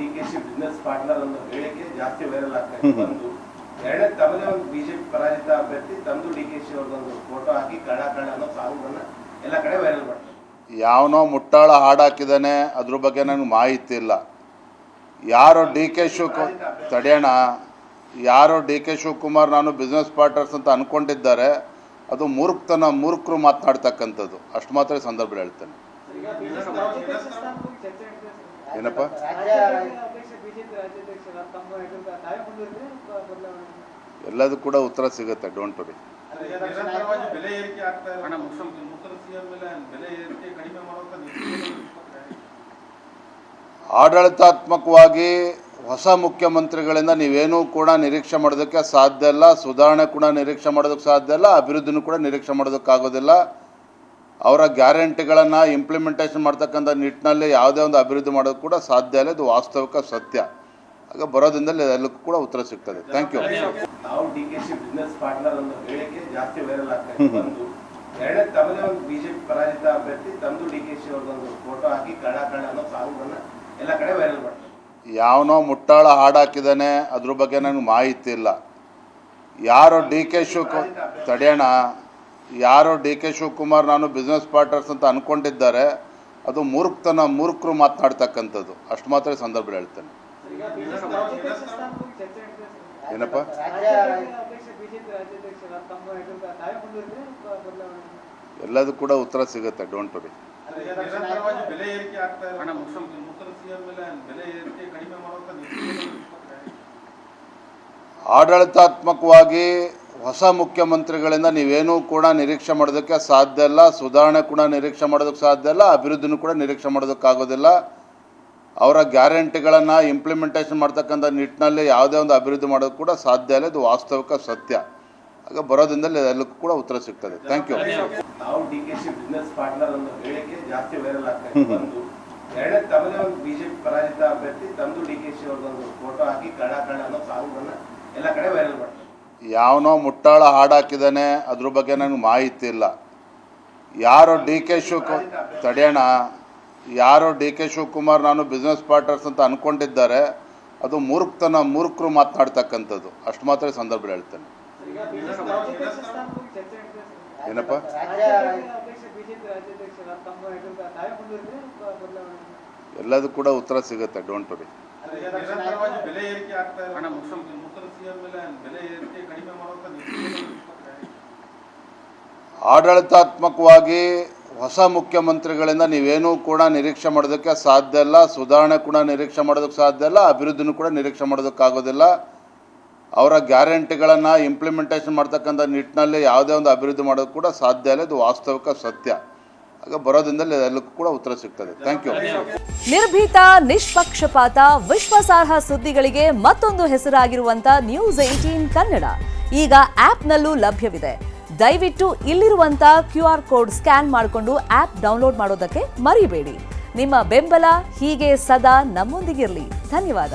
DKShi business partner ಅನ್ನೋ ಹೇಳಿಕೆ ಜಾಸ್ತಿ ವೈರಲ್ ಆಗ್ತಾ ಇದೆ. ಒಂದು ಎರಡನೇ ತಮ್ಮದೇ ಒಂದು ಬಿಜೆಪಿ ಪರಾಜಿತ ಅಭ್ಯರ್ಥಿ ತಂದು ಡಿಕೆಶಿ ಅವ್ರದೊಂದು ಫೋಟೋ ಹಾಕಿ ಕಳ್ಳ ಅನ್ನೋ ಸಾಂಗ್ ಅನ್ನ ಎಲ್ಲ ಕಡೆ ವೈರಲ್ ಮಾಡ್ತಾರೆ. ಯಾವನೋ ಮುಟ್ಟಾಳ ಹಾಡಾಕಿದ್ದಾನೆ, ಅದ್ರ ಬಗ್ಗೆ ನನಗೆ ಮಾಹಿತಿ ಇಲ್ಲ. ಯಾರೋ ಡಿ ಕೆ ತಡೆಯೋಣ, ಯಾರೋ ಡಿ ಕೆ ಶಿವಕುಮಾರ್ ನಾನು ಬಿಸ್ನೆಸ್ ಪಾರ್ಟ್ನರ್ಸ್ ಅಂತ ಅಂದ್ಕೊಂಡಿದ್ದಾರೆ. ಅದು ಮೂರ್ಖರು ಮಾತನಾಡ್ತಕ್ಕಂಥದ್ದು. ಅಷ್ಟು ಮಾತ್ರ ಈ ಸಂದರ್ಭದಲ್ಲಿ ಹೇಳ್ತೇನೆ. ಏನಪ್ಪ ಎಲ್ಲದೂ ಕೂಡ ಉತ್ತರ ಸಿಗುತ್ತೆ, ಡೋಂಟ್ ವರಿ. ಆಡಳಿತಾತ್ಮಕವಾಗಿ ಹೊಸ ಮುಖ್ಯಮಂತ್ರಿಗಳಿಂದ ನೀವೇನೂ ಕೂಡ ನಿರೀಕ್ಷೆ ಮಾಡೋದಕ್ಕೆ ಸಾಧ್ಯ ಇಲ್ಲ. ಸುಧಾರಣೆ ಕೂಡ ನಿರೀಕ್ಷೆ ಮಾಡೋದಕ್ಕೆ ಸಾಧ್ಯ ಇಲ್ಲ. ಅಭಿವೃದ್ಧಿನೂ ಕೂಡ ನಿರೀಕ್ಷೆ ಮಾಡೋದಕ್ಕಾಗೋದಿಲ್ಲ. ಅವರ ಗ್ಯಾರಂಟಿಗಳನ್ನು ಇಂಪ್ಲಿಮೆಂಟೇಷನ್ ಮಾಡ್ತಕ್ಕಂಥ ನಿಟ್ಟಿನಲ್ಲಿ ಯಾವುದೇ ಒಂದು ಅಭಿವೃದ್ಧಿ ಮಾಡೋದು ಕೂಡ ಸಾಧ್ಯ ಇಲ್ಲ. ಇದು ವಾಸ್ತವಿಕ ಸತ್ಯ. ಆಗ ಬರೋದ್ರಿಂದಲೇ ಎಲ್ಲಕ್ಕೂ ಕೂಡ ಉತ್ತರ ಸಿಗ್ತದೆ. Thank you. ನಾವು ಡಿಕೆಶಿ ಬಿಸ್ನೆಸ್ ಪಾರ್ಟ್ನರ್ ಅನ್ನೋ ಹೇಳಿಕೆ ಜಾಸ್ತಿ ವೈರಲ್ ಆಗ್ತಾ ಇದೆ. ಒಂದು ಎರಡನೇ ತಮ್ಮದೇ ಒಂದು ಬಿಜೆಪಿ ಪರಾಜಿತ ಅಭ್ಯರ್ಥಿ ತಂದು ಡಿಕೆಶಿ ಅವ್ರದೊಂದು ಫೋಟೋ ಹಾಕಿ ಕಳ್ಳ ಅನ್ನೋ ಸಾಂಗ್ ಅನ್ನ ಎಲ್ಲ ಕಡೆ ವೈರಲ್ ಮಾಡ್ತಾರೆ. ಯಾವನೋ ಮುಟ್ಟಾಳ ಹಾಡಾಕಿದ್ದಾನೆ, ಅದ್ರ ಬಗ್ಗೆ ನನಗೆ ಮಾಹಿತಿ ಇಲ್ಲ. ಯಾರೋ ಡಿ ಕೆ ತಡೆಯೋಣ, ಯಾರೋ ಡಿ ಕೆ ಶಿವಕುಮಾರ್ ನಾನು ಬಿಸ್ನೆಸ್ ಪಾರ್ಟ್ನರ್ಸ್ ಅಂತ ಅಂದ್ಕೊಂಡಿದ್ದಾರೆ. ಅದು ಮೂರ್ಖರು ಮಾತನಾಡ್ತಕ್ಕಂಥದ್ದು. ಅಷ್ಟು ಮಾತ್ರ ಈ ಸಂದರ್ಭದಲ್ಲಿ ಹೇಳ್ತೇನೆ. ಏನಪ್ಪ ಎಲ್ಲದೂ ಕೂಡ ಉತ್ತರ ಸಿಗುತ್ತೆ, ಡೋಂಟ್ ವರಿ. ಆಡಳಿತಾತ್ಮಕವಾಗಿ ಹೊಸ ಮುಖ್ಯಮಂತ್ರಿಗಳಿಂದ ನೀವೇನೂ ಕೂಡ ನಿರೀಕ್ಷೆ ಮಾಡೋದಕ್ಕೆ ಸಾಧ್ಯ ಇಲ್ಲ. ಸುಧಾರಣೆ ಕೂಡ ನಿರೀಕ್ಷೆ ಮಾಡೋದಕ್ಕೆ ಸಾಧ್ಯ ಇಲ್ಲ. ಅಭಿವೃದ್ಧಿನೂ ಕೂಡ ನಿರೀಕ್ಷೆ ಮಾಡೋದಕ್ಕಾಗೋದಿಲ್ಲ. ಅವರ ಗ್ಯಾರಂಟಿಗಳನ್ನು ಇಂಪ್ಲಿಮೆಂಟೇಷನ್ ಮಾಡ್ತಕ್ಕಂಥ ನಿಟ್ಟಿನಲ್ಲಿ ಯಾವುದೇ ಒಂದು ಅಭಿವೃದ್ಧಿ ಮಾಡೋದು ಕೂಡ ಸಾಧ್ಯ ಇಲ್ಲ. ಇದು ವಾಸ್ತವಿಕ ಸತ್ಯ. ಆಗ ಬರೋದ್ರಿಂದಲೇ ಎಲ್ಲಕ್ಕೂ ಕೂಡ ಉತ್ತರ ಸಿಗ್ತದೆ. Thank you. ನಾವು ಡಿಕೆಶಿ ಬಿಸ್ನೆಸ್ ಪಾರ್ಟ್ನರ್ ಅನ್ನೋ ಹೇಳಿಕೆ ಜಾಸ್ತಿ ವೈರಲ್ ಆಗ್ತಾ ಇದೆ. ಒಂದು ಎರಡನೇ ತಮ್ಮದೇ ಒಂದು ಬಿಜೆಪಿ ಪರಾಜಿತ ಅಭ್ಯರ್ಥಿ ತಂದು ಡಿಕೆಶಿ ಅವ್ರದೊಂದು ಫೋಟೋ ಹಾಕಿ ಕಳ್ಳ ಅನ್ನೋ ಸಾಂಗ್ ಅನ್ನ ಎಲ್ಲ ಕಡೆ ವೈರಲ್ ಮಾಡ್ತಾರೆ. ಯಾವನೋ ಮುಟ್ಟಾಳ ಹಾಡಾಕಿದ್ದಾನೆ, ಅದ್ರ ಬಗ್ಗೆ ನನಗೆ ಮಾಹಿತಿ ಇಲ್ಲ. ಯಾರೋ ಡಿ ಕೆ ತಡೆಯೋಣ, ಯಾರೋ ಡಿ ಕೆ ಶಿವಕುಮಾರ್ ನಾನು ಬಿಸ್ನೆಸ್ ಪಾರ್ಟ್ನರ್ಸ್ ಅಂತ ಅಂದ್ಕೊಂಡಿದ್ದಾರೆ. ಅದು ಮೂರ್ಖರು ಮಾತನಾಡ್ತಕ್ಕಂಥದ್ದು. ಅಷ್ಟು ಮಾತ್ರ ಈ ಸಂದರ್ಭದಲ್ಲಿ ಹೇಳ್ತೇನೆ. ಏನಪ್ಪ ಎಲ್ಲದೂ ಕೂಡ ಉತ್ತರ ಸಿಗುತ್ತೆ, ಡೋಂಟ್ ವರಿ. ಆಡಳಿತಾತ್ಮಕವಾಗಿ ಹೊಸ ಮುಖ್ಯಮಂತ್ರಿಗಳಿಂದ ನೀವೇನೂ ಕೂಡ ನಿರೀಕ್ಷೆ ಮಾಡೋದಕ್ಕೆ ಸಾಧ್ಯ ಇಲ್ಲ. ಸುಧಾರಣೆ ಕೂಡ ನಿರೀಕ್ಷೆ ಮಾಡೋದಕ್ಕೆ ಸಾಧ್ಯ ಇಲ್ಲ. ಅಭಿವೃದ್ಧಿನೂ ಕೂಡ ನಿರೀಕ್ಷೆ ಮಾಡೋದಕ್ಕಾಗೋದಿಲ್ಲ. ಅವರ ಗ್ಯಾರಂಟಿಗಳನ್ನು ಇಂಪ್ಲಿಮೆಂಟೇಷನ್ ಮಾಡ್ತಕ್ಕಂಥ ನಿಟ್ಟಿನಲ್ಲಿ ಯಾವುದೇ ಒಂದು ಅಭಿವೃದ್ಧಿ ಮಾಡೋದು ಕೂಡ ಸಾಧ್ಯ ಇಲ್ಲ. ಇದು ವಾಸ್ತವಿಕ ಸತ್ಯ. ಆಗ ಬರೋದ್ರಿಂದಲೇ ಎಲ್ಲಕ್ಕೂ ಕೂಡ ಉತ್ತರ ಸಿಗ್ತದೆ. Thank you. ನಿರ್ಭೀತ, ನಿಷ್ಪಕ್ಷಪಾತ, ವಿಶ್ವಾಸಾರ್ಹ ಸುದ್ದಿಗಳಿಗೆ ಮತ್ತೊಂದು ಹೆಸರಾಗಿರುವಂತ News18 ಕನ್ನಡ ಈಗ ಆಪ್ನಲ್ಲೂ ಲಭ್ಯವಿದೆ. ದಯವಿಟ್ಟು ಇಲ್ಲಿರುವಂತ QR ಕೋಡ್ ಸ್ಕ್ಯಾನ್ ಮಾಡಿಕೊಂಡು ಆಪ್ ಡೌನ್ಲೋಡ್ ಮಾಡೋದಕ್ಕೆ ಮರಿಬೇಡಿ. ನಿಮ್ಮ ಬೆಂಬಲ ಹೀಗೆ ಸದಾ ನಮ್ಮೊಂದಿಗಿರಲಿ. ಧನ್ಯವಾದ.